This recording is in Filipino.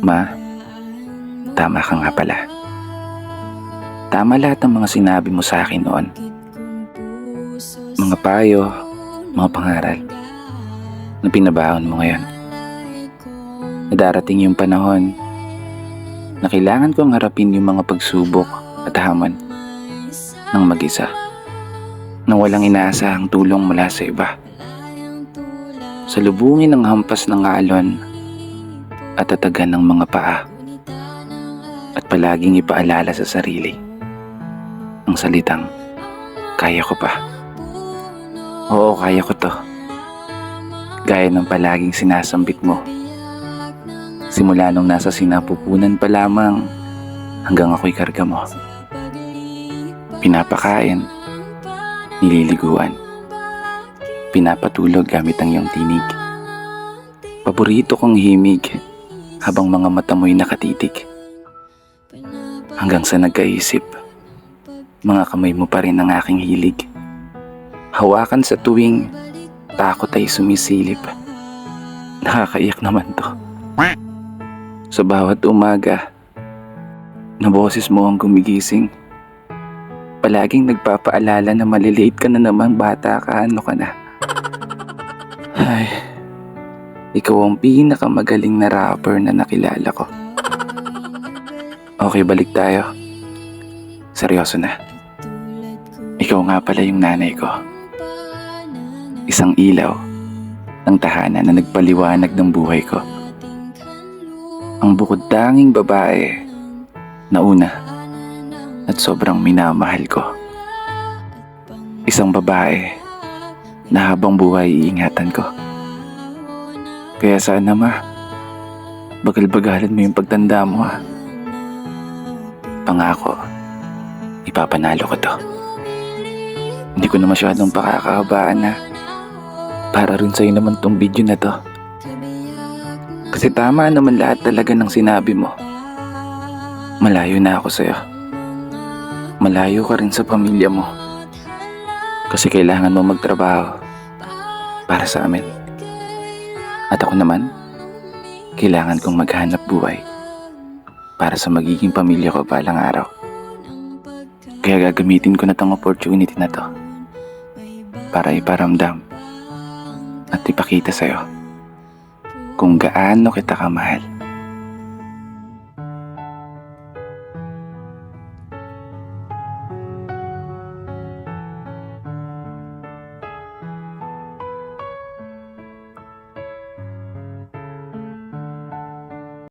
Ma, tama ka nga pala. Tama lahat ng mga sinabi mo sa akin noon. Mga payo, mga pangaral na pinabaon mo ngayon. Na darating yung panahon na kailangan kong harapin yung mga pagsubok at hamon ng mag-isa. Nang walang inaasahang tulong mula sa iba. Salubungin ang hampas ng alon at tatagan ng mga paa. At palaging ipaalala sa sarili ang salitang, kaya ko pa. Oo, kaya ko to. Gaya ng palaging sinasambit mo. Simula nung nasa sinapupunan pa lamang hanggang ako'y karga mo. Pinapakain, nililiguan, pinapatulog gamit ang iyong tinig. Paborito kong himig habang mga mata mo'y nakatitig. Hanggang sa nagkaisip, mga kamay mo pa rin ang aking hilig. Hawakan sa tuwing takot ay sumisilip. Nakakaiyak naman to. Sa bawat umaga, na boses mo ang gumigising. Palaging nagpapaalala na maliliit ka na naman, bata ka, ano ka na. Ay, ikaw ang pinakamagaling na rapper na nakilala ko. Okay, balik tayo. Seryoso na. Ikaw nga pala yung nanay ko. Isang ilaw ng tahanan na nagpaliwanag ng buhay ko. Ang bukod tanging babae na una at sobrang minamahal ko. Isang babae na habang buhay iingatan ko. Kaya sana ma, bagal-bagalan mo yung pagtanda mo ha. Pangako, ipapanalo ko to. Hindi ko na masyadong pakakahabaan na para rin sa'yo naman tong video na to. Kasi tama naman lahat talaga ng sinabi mo. Malayo na ako sa'yo. Malayo ka rin sa pamilya mo. Kasi kailangan mo magtrabaho para sa amin. At ako naman, kailangan kong maghanap buhay para sa magiging pamilya ko balang araw. Kaya gagamitin ko na tong opportunity na to para iparamdam at ipakita sa'yo kung gaano kita kamahal.